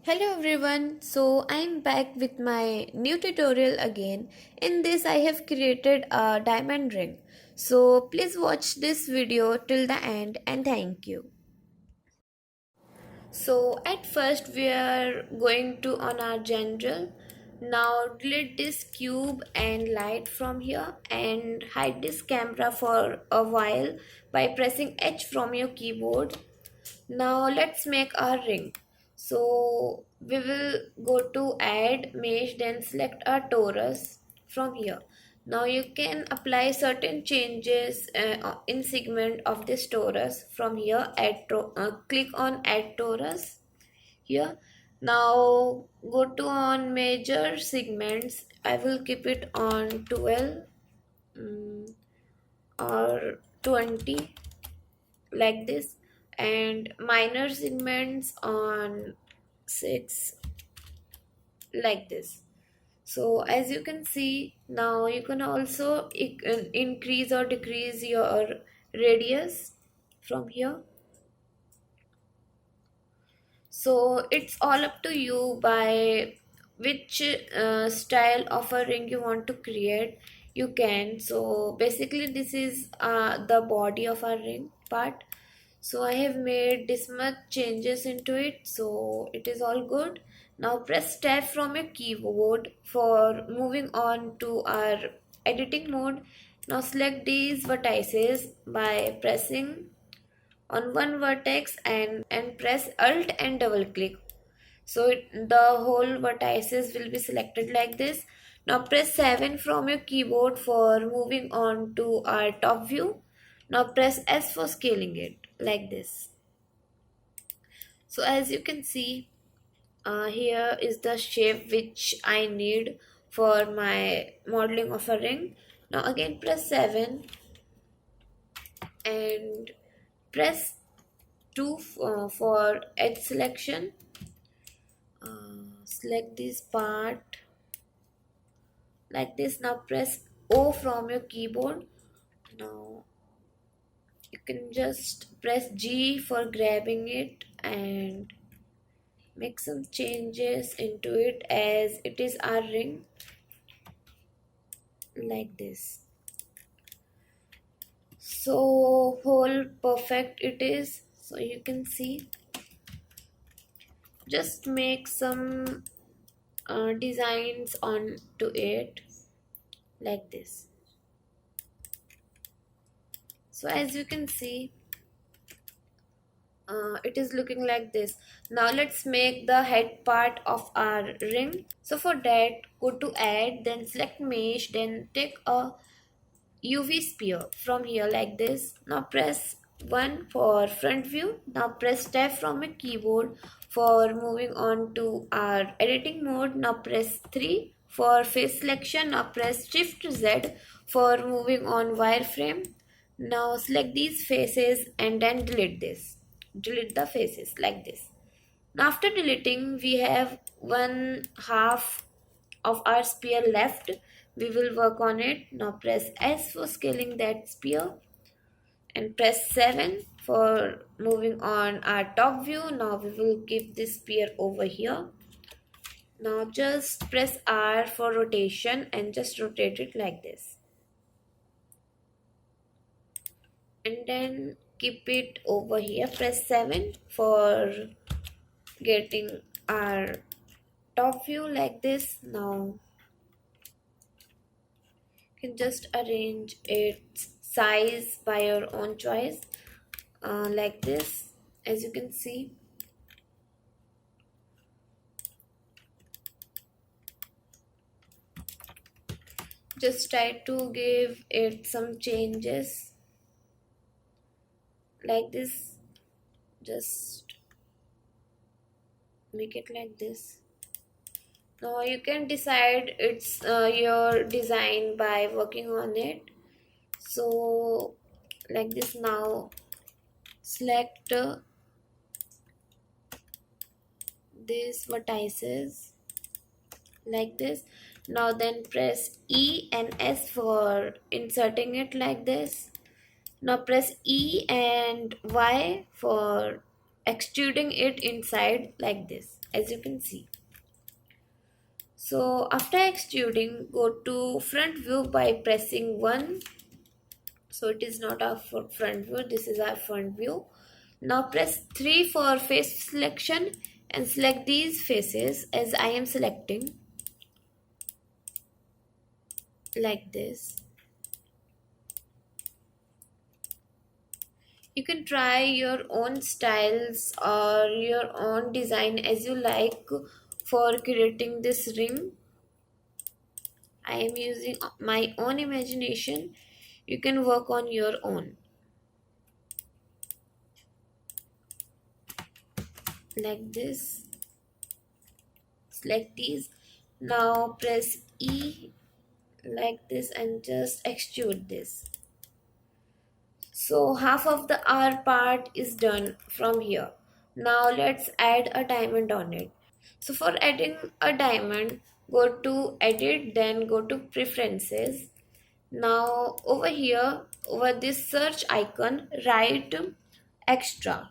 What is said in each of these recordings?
Hello everyone, so I'm back with my new tutorial again. In this I have created a diamond ring. So please watch this video till the end and thank you. So at first we are going to on our general. Now delete this cube and light from here and hide this camera for a while by pressing H from your keyboard. Now let's make our ring. So we will go to add mesh, then select our torus from here. Now you can apply certain changes in segment of this torus from here. Click on add torus here. Now go to on major segments. I will keep it on 12 or 20 like this, and minor segments on 6 like this. So as you can see, now you can also increase or decrease your radius from here. So it's all up to you by which style of a ring you want to create. You can. So basically this is the body of our ring part. So I have made this much changes into it, so it is all good. Now press tab from your keyboard for moving on to our editing mode. Now select these vertices by pressing on one vertex and press alt and double click. So the whole vertices will be selected like this. Now press 7 from your keyboard for moving on to our top view. Now press S for scaling it like this. So as you can see, here is the shape which I need for my modeling of a ring. Now again press 7 and press 2 for edge selection. Select this part like this. Now press O from your keyboard. Now you can just press G for grabbing it and make some changes into it as it is our ring like this. So whole perfect it is. So you can see, just make some designs on to it like this. So as you can see, it is looking like this. Now let's make the head part of our ring. So for that, go to add, then select mesh, then take a UV sphere from here like this. Now press 1 for front view. Now press tab from a keyboard for moving on to our editing mode. Now press 3 for face selection. Now press shift Z for moving on wireframe. Now select these faces and then delete this. Delete the faces like this. Now after deleting, we have one half of our sphere left. We will work on it. Now press S for scaling that sphere and press 7 for moving on our top view. Now we will keep this sphere over here. Now just press R for rotation and just rotate it like this. And then keep it over here. Press 7 for getting our top view like this. Now you can just arrange its size by your own choice like this. As you can see, just try to give it some changes like this. Just make it like this. Now you can decide it's your design by working on it. So like this. Now select these vertices like this. Now then press E and S for inserting it like this. Now press E and Y for extruding it inside like this, as you can see. So after extruding, go to front view by pressing 1. So it is not our front view, this is our front view. Now press 3 for face selection and select these faces as I am selecting, like this. You can try your own styles or your own design as you like for creating this ring. I am using my own imagination. You can work on your own, like this. Select these. Now press E like this and just extrude this. So half of the R part is done from here. Now let's add a diamond on it. So for adding a diamond, go to edit, then go to preferences. Now over here, over this search icon, write extra.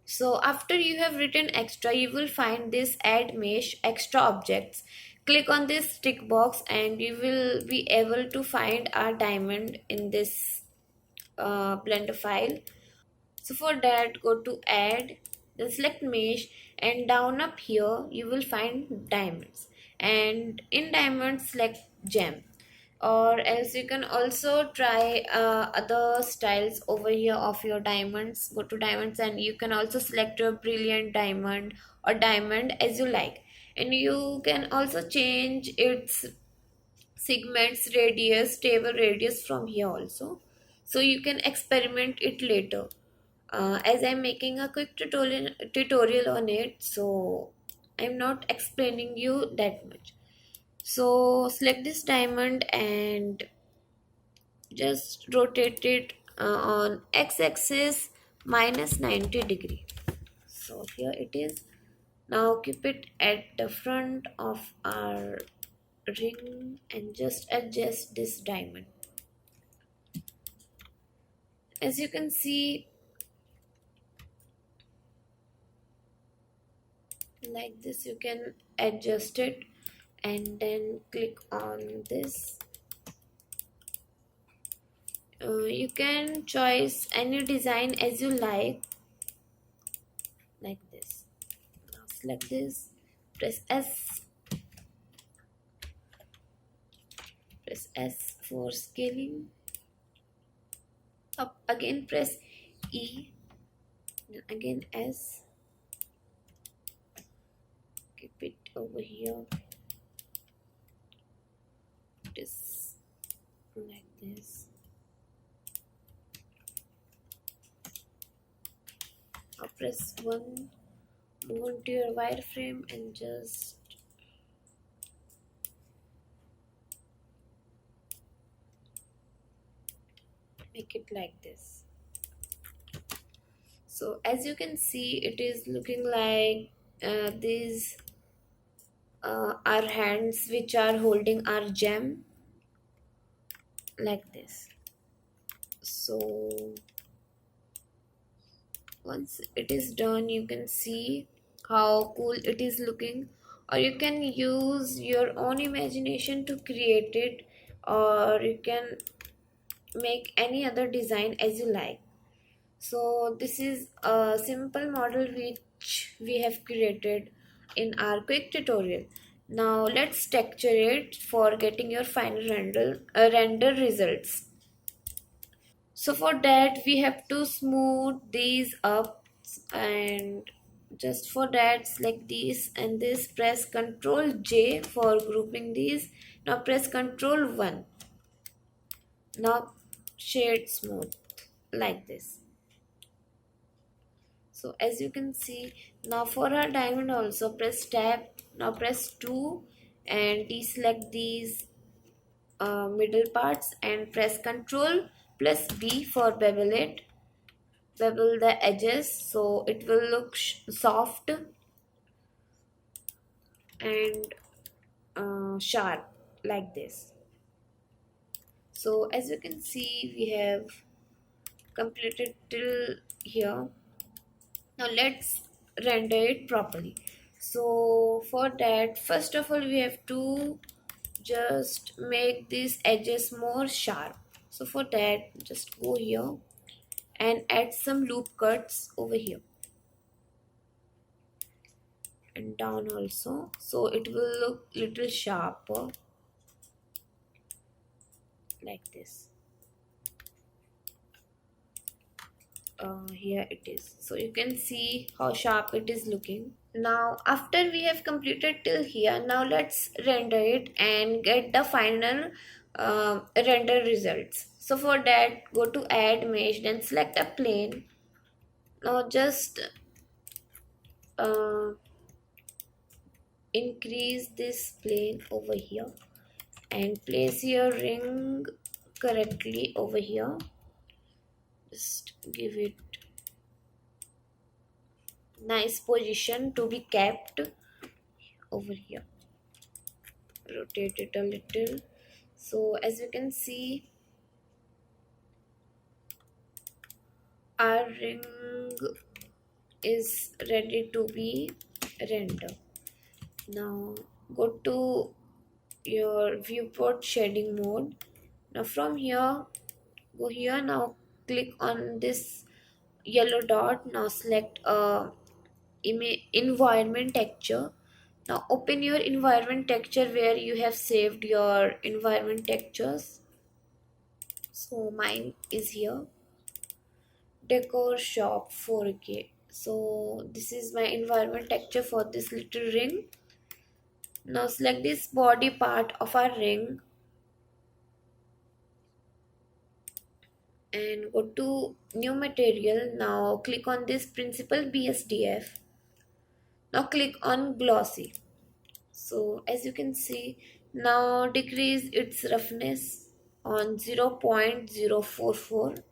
So after you have written extra, you will find this add mesh extra objects. Click on this tick box and you will be able to find our diamond in this Blender file. So for that, go to add, then select mesh, and down up here you will find diamonds, and in diamonds select gem, or else you can also try other styles over here of your diamonds. Go to diamonds and you can also select your brilliant diamond or diamond as you like, and you can also change its segments radius, table radius from here also, so you can experiment it later. As I'm making a quick tutorial on it, so I'm not explaining you that much. So select this diamond and just rotate it on x-axis -90 degree. So here it is. Now keep it at the front of our ring and just adjust this diamond. As you can see, like this, you can adjust it and then click on this. You can choose any design as you like this. Now select this, press S, press S for scaling. Up again, press E, then again S. Keep it over here. It is like this. Now press 1, move into your wireframe and just make it like this. So as you can see, it is looking like these our hands which are holding our gem, like this. So once it is done, you can see how cool it is looking, or you can use your own imagination to create it, or you can make any other design as you like. So this is a simple model which we have created in our quick tutorial. Now let's texture it for getting your final render results. So for that we have to smooth these up, and just for that select these and this, press Ctrl J for grouping these. Now press Ctrl 1. Now shade smooth like this. So as you can see, now for our diamond also press tab. Now press 2 and deselect these middle parts and press Ctrl plus B for bevel it. Bevel the edges so it will look soft and sharp like this. So as you can see, we have completed till here. Now let's render it properly. So for that, first of all, we have to just make these edges more sharp. So for that, just go here and add some loop cuts over here and down also, so it will look little sharper, like this. Here it is, so you can see how sharp it is looking. Now after we have completed till here, now let's render it and get the final render results. So for that, go to add mesh, then select a plane. Now just uh, increase this plane over here and place your ring correctly over here. Just give it nice position to be kept over here. Rotate it a little. So as you can see, our ring is ready to be rendered. Now go to your viewport shading mode. Now from here, go here. Now click on this yellow dot. Now select a environment texture. Now open your environment texture where you have saved your environment textures. So mine is here, decor shop 4K. So this is my environment texture for this little ring. Now select this body part of our ring and go to new material. Now click on this principal BSDF. Now click on glossy. So as you can see, now decrease its roughness on 0.044,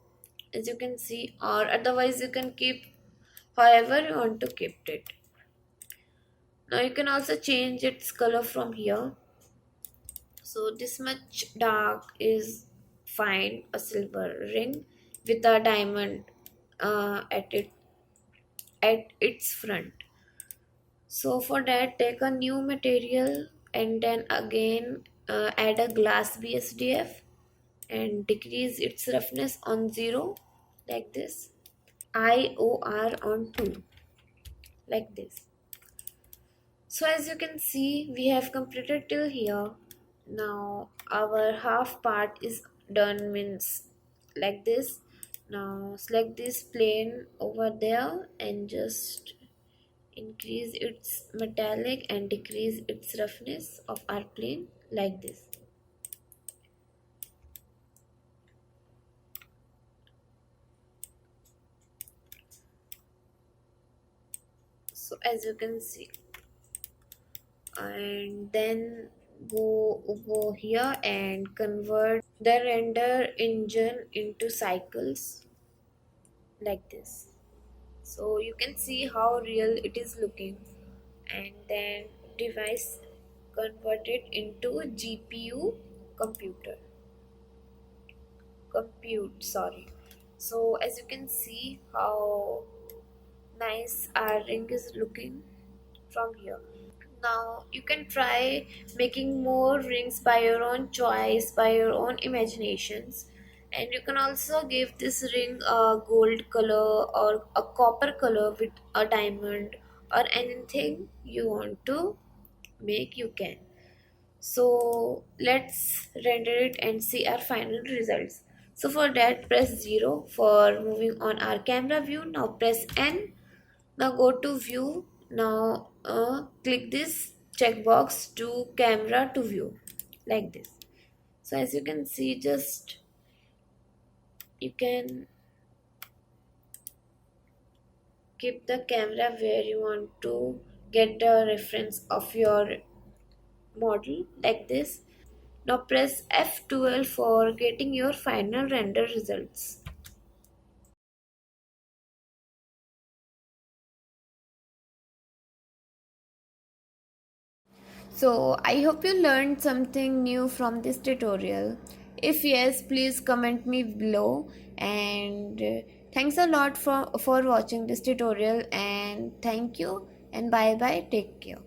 as you can see, or otherwise you can keep however you want to keep it. Now you can also change its color from here. So this much dark is fine, a silver ring with a diamond at its front. So for that, take a new material and then again add a glass BSDF and decrease its roughness on 0, like this. IOR on 2, like this. So as you can see, we have completed till here. Now our half part is done, means like this. Now select this plane over there and just increase its metallic and decrease its roughness of our plane, like this. So as you can see, and then go over here and convert the render engine into cycles, like this. So you can see how real it is looking, and then device convert it into GPU computer compute, sorry. So as you can see how nice our ring is looking from here. Now you can try making more rings by your own choice, by your own imaginations, and you can also give this ring a gold color or a copper color with a diamond, or anything you want to make, you can. So let's render it and see our final results. So for that, press 0 for moving on our camera view. Now press N. Now go to view. Now click this checkbox to camera to view, like this. So as you can see, just you can keep the camera where you want to get the reference of your model, like this. Now press F12 for getting your final render results. So I hope you learned something new from this tutorial. If yes, please comment me below, and Thanks a lot for watching this tutorial, and thank you, and bye bye, take care.